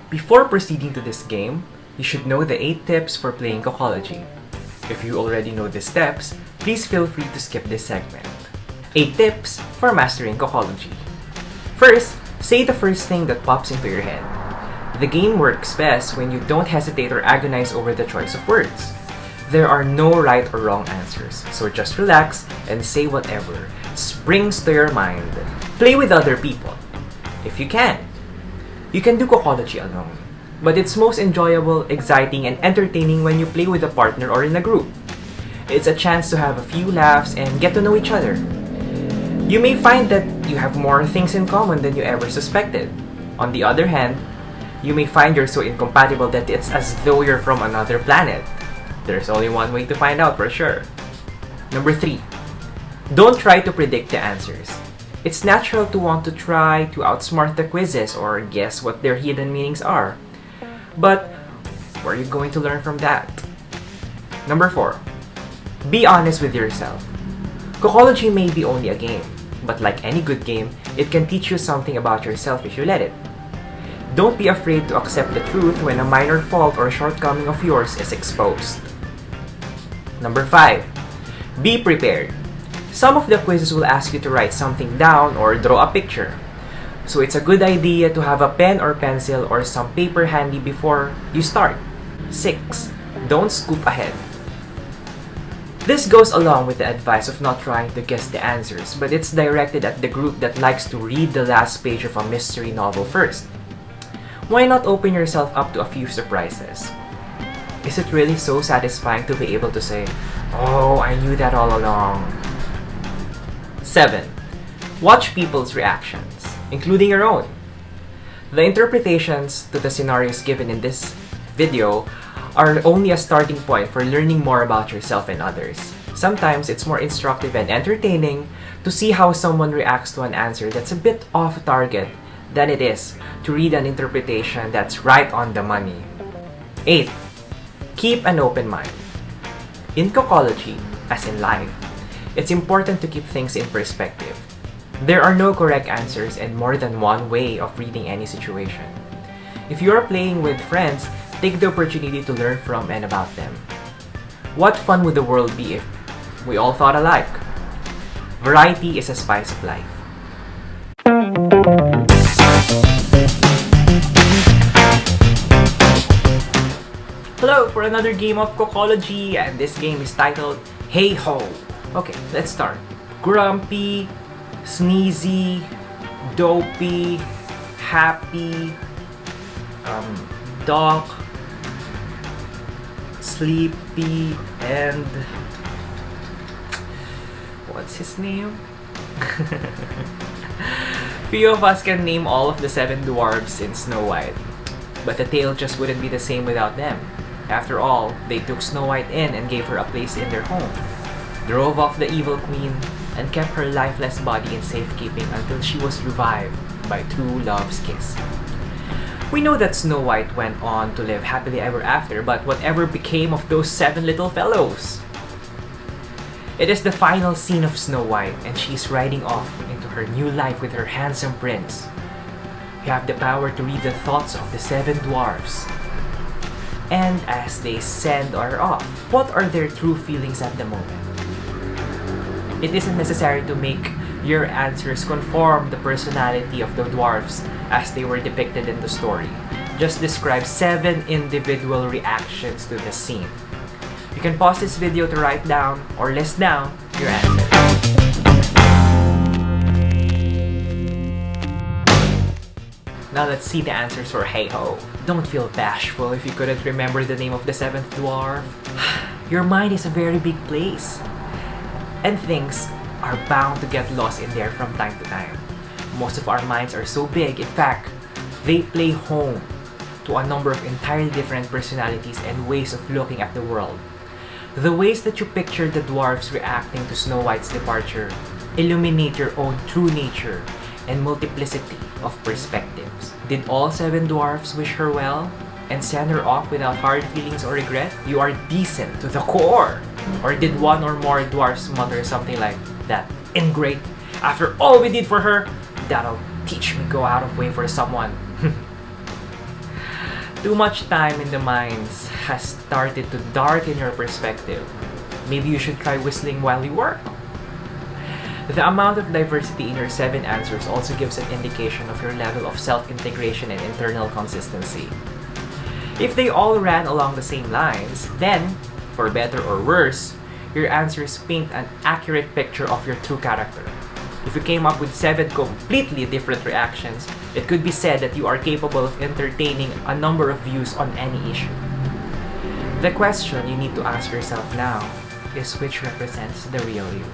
Before proceeding to this game, you should know the 8 tips for playing Kokology. If you already know the steps, please feel free to skip this segment. 8 tips for mastering Kokology. First, say the first thing that pops into your head. The game works best when you don't hesitate or agonize over the choice of words. There are no right or wrong answers, so just relax and say whatever springs to your mind. Play with other people, if you can. You can do Kokology alone, but it's most enjoyable, exciting, and entertaining when you play with a partner or in a group. It's a chance to have a few laughs and get to know each other. You may find that you have more things in common than you ever suspected. On the other hand, you may find you're so incompatible that it's as though you're from another planet. There's only one way to find out for sure. Number 3. Don't try to predict the answers. It's natural to want to try to outsmart the quizzes or guess what their hidden meanings are. But where are you going to learn from that? Number 4. Be honest with yourself. Kokology may be only a game, but like any good game, it can teach you something about yourself if you let it. Don't be afraid to accept the truth when a minor fault or shortcoming of yours is exposed. Number 5. Be prepared. Some of the quizzes will ask you to write something down or draw a picture. So it's a good idea to have a pen or pencil or some paper handy before you start. 6. Don't scoop ahead. This goes along with the advice of not trying to guess the answers, but it's directed at the group that likes to read the last page of a mystery novel first. Why not open yourself up to a few surprises? Is it really so satisfying to be able to say, "Oh, I knew that all along"? 7. Watch people's reactions, including your own. The interpretations to the scenarios given in this video are only a starting point for learning more about yourself and others. Sometimes it's more instructive and entertaining to see how someone reacts to an answer that's a bit off target than it is to read an interpretation that's right on the money. 8. Keep an open mind. In Kokology, as in life, it's important to keep things in perspective. There are no correct answers and more than one way of reading any situation. If you are playing with friends, take the opportunity to learn from and about them. What fun would the world be if we all thought alike? Variety is a spice of life. Hello for another game of Kokology, and this game is titled Heigh-Ho. Okay, let's start. Grumpy, sneezy, dopey, happy, dark, sleepy, and what's his name? Few of us can name all of the 7 dwarves in Snow White, but the tale just wouldn't be the same without them. After all, they took Snow White in and gave her a place in their home, drove off the evil queen, and kept her lifeless body in safekeeping until she was revived by true love's kiss. We know that Snow White went on to live happily ever after, but whatever became of those 7 little fellows? It is the final scene of Snow White, and she's riding off into her new life with her handsome prince. You have the power to read the thoughts of the 7 dwarfs. And as they send her off, what are their true feelings at the moment? It isn't necessary to make your answers conform the personality of the dwarfs as they were depicted in the story. Just describe 7 individual reactions to the scene. You can pause this video to write down or list down your answer. Now let's see the answers for Heigh-Ho. Don't feel bashful if you couldn't remember the name of the 7th dwarf. Your mind is a very big place, and things are bound to get lost in there from time to time. Most of our minds are so big, in fact, they play home to a number of entirely different personalities and ways of looking at the world. The ways that you picture the dwarfs reacting to Snow White's departure illuminate your own true nature and multiplicity of perspectives. Did all 7 dwarfs wish her well and send her off without hard feelings or regret? You are decent to the core! Or did one or more dwarfs mutter something like, "That ingrate, after all we did for her, that'll teach me go out of way for someone"? Too much time in the mines has started to darken your perspective. Maybe you should try whistling while you work. The amount of diversity in your 7 answers also gives an indication of your level of self-integration and internal consistency. If they all ran along the same lines, then, for better or worse, your answers paint an accurate picture of your true character. If you came up with 7 completely different reactions, it could be said that you are capable of entertaining a number of views on any issue. The question you need to ask yourself now is which represents the real you.